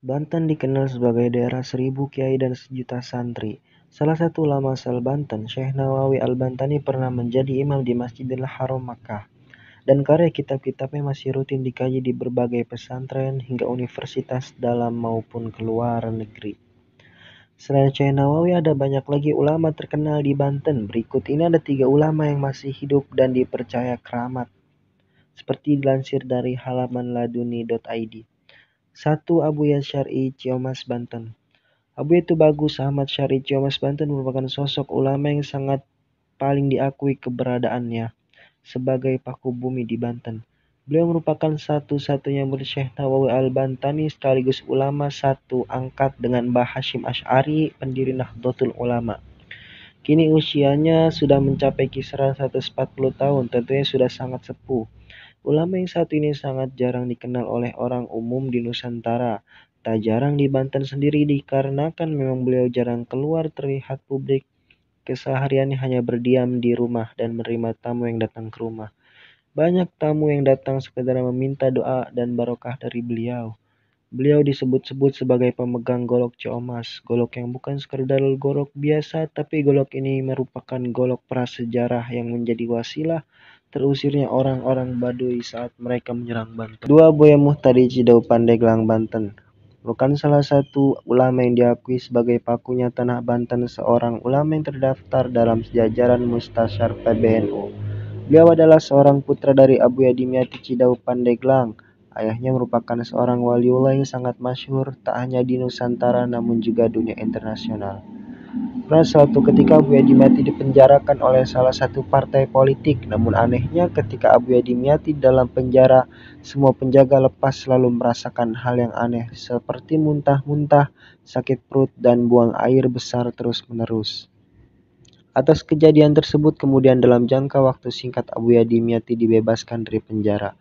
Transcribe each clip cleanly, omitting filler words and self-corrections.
Banten dikenal sebagai daerah 1000 kiai dan sejuta santri. Salah satu ulama asal Banten, Syekh Nawawi Al-Bantani pernah menjadi imam di Masjidil Haram Makkah, dan karya kitab-kitabnya masih rutin dikaji di berbagai pesantren hingga universitas dalam maupun keluar negeri. Selain Syekh Nawawi, ada banyak lagi ulama terkenal di Banten. Berikut ini ada 3 ulama yang masih hidup dan dipercaya keramat, seperti dilansir dari halaman laduni.id. 1. Abuya Syar'i Ciomas Banten. Abuya Tubagus Ahmad Syar'i Ciomas Banten merupakan sosok ulama yang sangat paling diakui keberadaannya sebagai paku bumi di Banten. Beliau merupakan satu-satunya murid Syekh Nawawi Al-Bantani sekaligus ulama satu angkat dengan Mbah Hashim Asy'ari, pendiri Nahdlatul Ulama. Kini usianya sudah mencapai kisaran 140 tahun, tentunya sudah sangat sepuh. Ulama yang satu ini sangat jarang dikenal oleh orang umum di Nusantara. Tak jarang di Banten sendiri dikarenakan memang beliau jarang keluar terlihat publik. Kesehariannya hanya berdiam di rumah dan menerima tamu yang datang ke rumah. Banyak tamu yang datang sekedar meminta doa dan barokah dari beliau. Beliau disebut-sebut sebagai pemegang golok Ciomas, golok yang bukan sekedar golok biasa, tapi golok ini merupakan golok prasejarah yang menjadi wasilah terusirnya orang-orang Baduy saat mereka menyerang Banten. 2. Buya Muhtadi Cidau Pandeglang Banten merupakan salah satu ulama yang diakui sebagai pakunya tanah Banten, seorang ulama yang terdaftar dalam jajaran Mustasyar PBNU. Beliau adalah seorang putra dari Abuya Dimyati Cidau Pandeglang. Ayahnya merupakan seorang waliullah yang sangat masyhur tak hanya di Nusantara namun juga dunia internasional. Pernah suatu ketika Abuya Dimyati dipenjarakan oleh salah satu partai politik. Namun anehnya ketika Abuya Dimyati dalam penjara, semua penjaga lepas selalu merasakan hal yang aneh seperti muntah-muntah, sakit perut, dan buang air besar terus-menerus. Atas kejadian tersebut kemudian dalam jangka waktu singkat Abuya Dimyati dibebaskan dari penjara.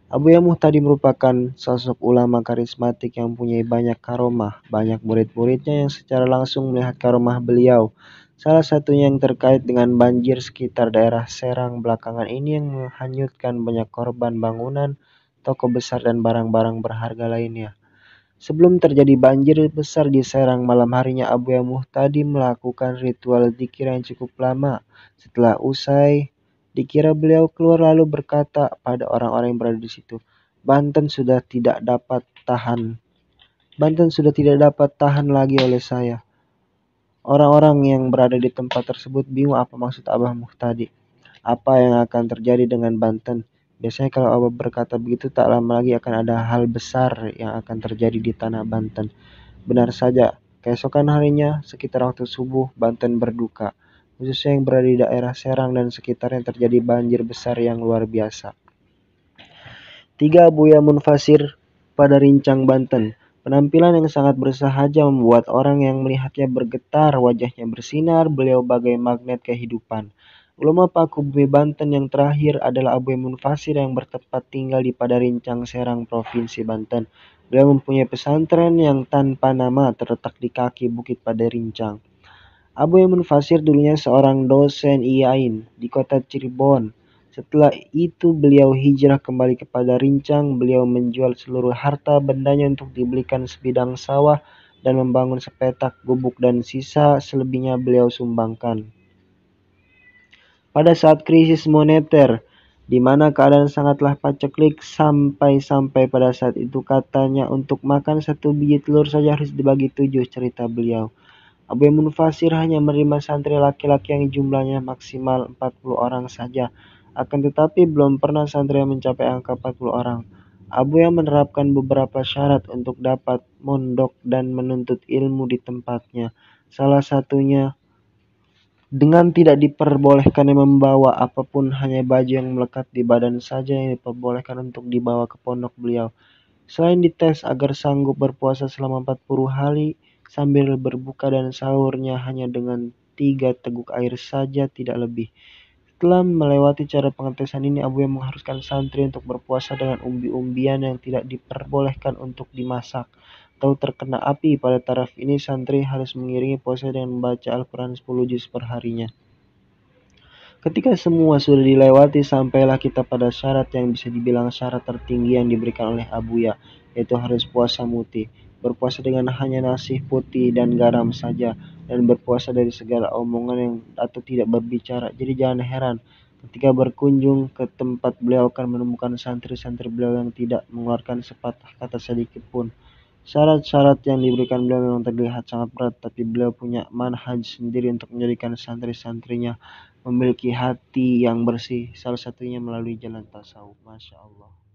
Abuya Muhtadi merupakan sosok ulama karismatik yang mempunyai banyak karomah. Banyak murid-muridnya yang secara langsung melihat karomah beliau. Salah satunya yang terkait dengan banjir sekitar daerah Serang belakangan ini yang menghanyutkan banyak korban bangunan, toko besar, dan barang-barang berharga lainnya. Sebelum terjadi banjir besar di Serang, malam harinya Abuya Muhtadi melakukan ritual dzikir yang cukup lama. Setelah usai dikira, beliau keluar lalu berkata pada orang-orang yang berada di situ, Banten sudah tidak dapat tahan. Banten sudah tidak dapat tahan lagi oleh saya. Orang-orang yang berada di tempat tersebut bingung apa maksud Abah Muhtadi. Apa yang akan terjadi dengan Banten? Biasanya kalau Abah berkata begitu, tak lama lagi akan ada hal besar yang akan terjadi di tanah Banten. Benar saja, keesokan harinya sekitar waktu subuh, Banten berduka. Khususnya yang berada di daerah Serang dan sekitarnya terjadi banjir besar yang luar biasa. 3. Buya Munfasir pada Rincang, Banten. Penampilan yang sangat bersahaja membuat orang yang melihatnya bergetar, wajahnya bersinar, beliau bagai magnet kehidupan. Ulama paku bumi Banten yang terakhir adalah Abuya Munfasir yang bertempat tinggal di Padarincang, Serang, Provinsi Banten. Beliau mempunyai pesantren yang tanpa nama terletak di kaki Bukit Padarincang. Abuya Munfasir dulunya seorang dosen IAIN di kota Cirebon. Setelah itu beliau hijrah kembali kepada Rincang. Beliau menjual seluruh harta bendanya untuk dibelikan sebidang sawah dan membangun sepetak gubuk, dan sisa selebihnya beliau sumbangkan. Pada saat krisis moneter, di mana keadaan sangatlah paceklik, sampai pada saat itu katanya untuk makan 1 biji telur saja harus dibagi 7, cerita beliau. Abuya Munfasir hanya menerima santri laki-laki yang jumlahnya maksimal 40 orang saja. Akan tetapi belum pernah santri yang mencapai angka 40 orang. Abuya menerapkan beberapa syarat untuk dapat mondok dan menuntut ilmu di tempatnya. Salah satunya dengan tidak diperbolehkan membawa apapun, hanya baju yang melekat di badan saja yang diperbolehkan untuk dibawa ke pondok beliau. Selain dites agar sanggup berpuasa selama 40 hari sambil berbuka dan sahurnya hanya dengan 3 teguk air saja, tidak lebih. Setelah melewati cara pengetesan ini, Abuya mengharuskan santri untuk berpuasa dengan umbi-umbian yang tidak diperbolehkan untuk dimasak. Tahu terkena api pada taraf ini, santri harus mengiringi puasa dengan membaca Al-Quran 10 juz per harinya. Ketika semua sudah dilewati, sampailah kita pada syarat yang bisa dibilang syarat tertinggi yang diberikan oleh Abuya, yaitu harus puasa muti. berpuasa dengan hanya nasi putih dan garam saja, dan berpuasa dari segala omongan yang atau tidak berbicara. Jadi jangan heran ketika berkunjung ke tempat beliau akan menemukan santri-santri beliau yang tidak mengeluarkan sepatah kata sedikit pun. Syarat-syarat yang diberikan beliau memang terlihat sangat berat, tapi beliau punya manhaj sendiri untuk menjadikan santri-santrinya memiliki hati yang bersih, salah satunya melalui jalan tasawuf. Masya Allah.